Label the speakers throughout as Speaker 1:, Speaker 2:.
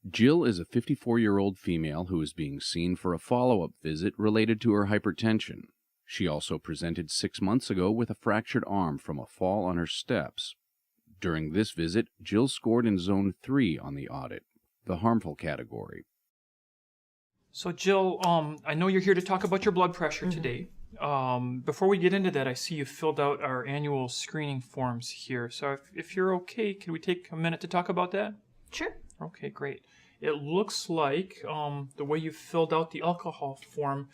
Speaker 1: Jill is a 54-year-old female who is being seen for a follow-up visit related to her hypertension. She also presented 6 months ago with a fractured arm from a fall on her steps. During this visit, Jill scored in Zone 3 on the audit, the harmful category.
Speaker 2: So Jill, I know you're here to talk about your blood pressure today. Before we get into that, I see you filled out our annual screening forms here. So if you're okay, can we take a minute to talk about that?
Speaker 3: Sure.
Speaker 2: Okay, great. It looks like the way you filled out the alcohol form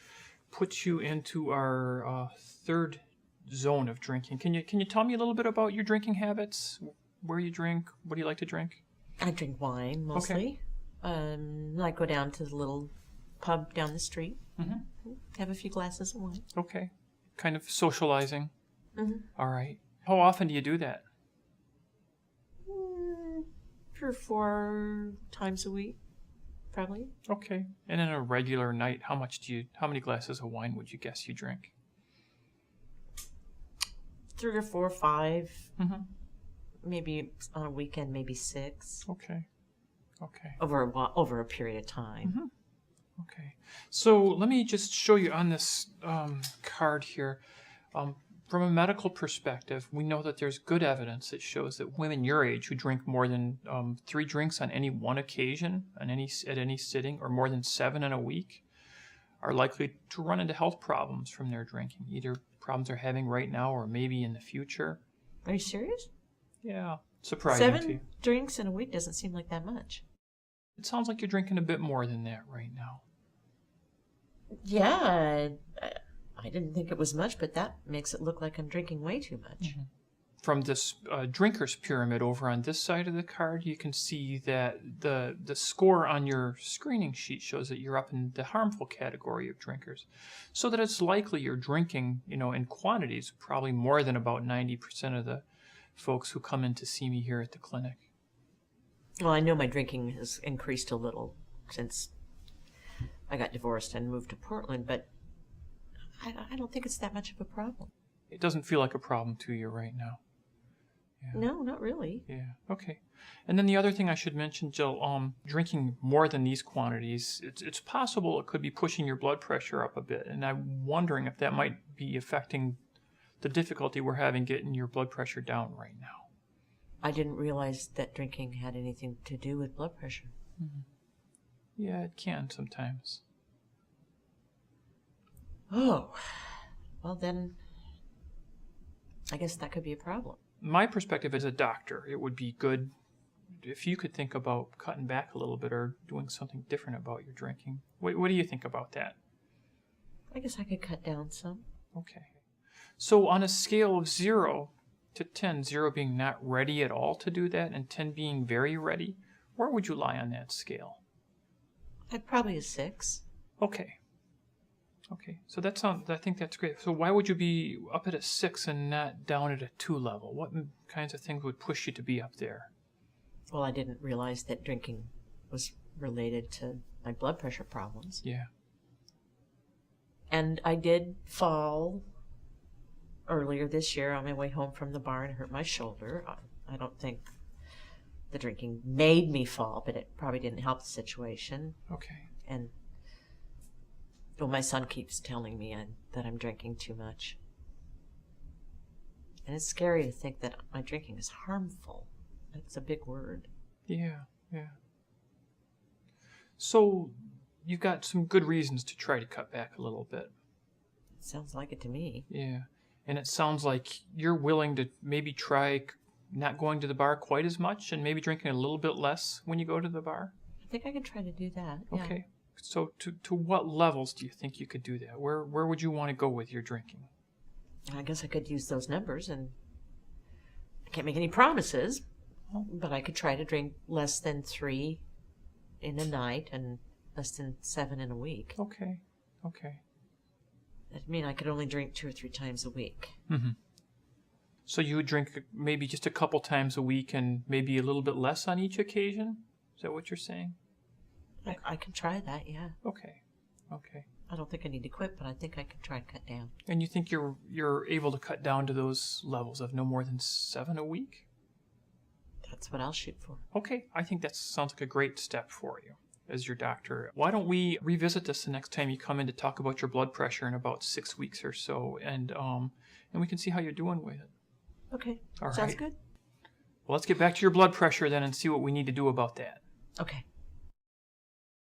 Speaker 2: puts you into our third zone of drinking. Can you tell me a little bit about your drinking habits? Where you drink? What do you like to drink?
Speaker 3: I drink wine mostly. Okay. I go down to the little pub down the street. Have a few glasses of wine.
Speaker 2: Okay. Kind of socializing. All right. How often do you do that?
Speaker 3: 3 or 4 times a week, probably.
Speaker 2: Okay. And in a regular night, how many glasses of wine would you guess you drink?
Speaker 3: 3 or 4 or 5. Maybe on a weekend, maybe 6.
Speaker 2: Okay.
Speaker 3: Over a period of time.
Speaker 2: Okay. So let me just show you on this card here. From a medical perspective, we know that there's good evidence that shows that women your age who drink more than 3 drinks on any one occasion, at any sitting, or more than 7 in a week, are likely to run into health problems from their drinking, either problems they're having right now or maybe in the future.
Speaker 3: Are you serious?
Speaker 2: Yeah, surprising to you.
Speaker 3: 7 drinks in a week doesn't seem like that much.
Speaker 2: It sounds like you're drinking a bit more than that right now.
Speaker 3: Yeah, I didn't think it was much, but that makes it look like I'm drinking way too much.
Speaker 2: From this drinker's pyramid over on this side of the card, you can see that the score on your screening sheet shows that you're up in the harmful category of drinkers. So that it's likely you're drinking, in quantities, probably more than about 90% of the folks who come in to see me here at the clinic.
Speaker 3: Well, I know my drinking has increased a little since I got divorced and moved to Portland, but I don't think it's that much of a problem.
Speaker 2: It doesn't feel like a problem to you right now. Yeah.
Speaker 3: No, not really.
Speaker 2: Yeah, okay. And then the other thing I should mention, Jill, drinking more than these quantities, it's possible it could be pushing your blood pressure up a bit, and I'm wondering if that might be affecting the difficulty we're having getting your blood pressure down right now.
Speaker 3: I didn't realize that drinking had anything to do with blood pressure.
Speaker 2: Yeah, it can sometimes.
Speaker 3: Oh, well then, I guess that could be a problem.
Speaker 2: My perspective as a doctor, it would be good if you could think about cutting back a little bit or doing something different about your drinking. What do you think about that?
Speaker 3: I guess I could cut down some.
Speaker 2: Okay. So on a scale of 0 to 10, 0 being not ready at all to do that and 10 being very ready, where would you lie on that scale?
Speaker 3: I'd probably a 6.
Speaker 2: Okay. So I think that's great. So why would you be up at a 6 and not down at a 2 level? What kinds of things would push you to be up there?
Speaker 3: Well, I didn't realize that drinking was related to my blood pressure problems.
Speaker 2: Yeah.
Speaker 3: And I did fall earlier this year on my way home from the bar and hurt my shoulder. I don't think the drinking made me fall, but it probably didn't help the situation.
Speaker 2: Okay.
Speaker 3: And my son keeps telling me that I'm drinking too much. And it's scary to think that my drinking is harmful. That's a big word.
Speaker 2: Yeah. So you've got some good reasons to try to cut back a little bit.
Speaker 3: Sounds like it to me.
Speaker 2: Yeah. And it sounds like you're willing to maybe try not going to the bar quite as much and maybe drinking a little bit less when you go to the bar?
Speaker 3: I think I could try to do that. Yeah.
Speaker 2: Okay. So to what levels do you think you could do that? Where would you want to go with your drinking?
Speaker 3: I guess I could use those numbers, and I can't make any promises, but I could try to drink less than 3 in a night and less than 7 in a week.
Speaker 2: Okay.
Speaker 3: That mean I could only drink 2 or 3 times a week.
Speaker 2: So you would drink maybe just a couple times a week and maybe a little bit less on each occasion? Is that what you're saying?
Speaker 3: I can try that, yeah.
Speaker 2: Okay.
Speaker 3: I don't think I need to quit, but I think I can try to cut down.
Speaker 2: And you think you're able to cut down to those levels of no more than 7 a week?
Speaker 3: That's what I'll shoot for.
Speaker 2: Okay, I think that sounds like a great step for you as your doctor. Why don't we revisit this the next time you come in to talk about your blood pressure in about 6 weeks or so, and we can see how you're doing with it.
Speaker 3: Okay.
Speaker 2: All
Speaker 3: Sounds
Speaker 2: right.
Speaker 3: good.
Speaker 2: Well, let's get back to your blood pressure then and see what we need to do about that.
Speaker 3: Okay.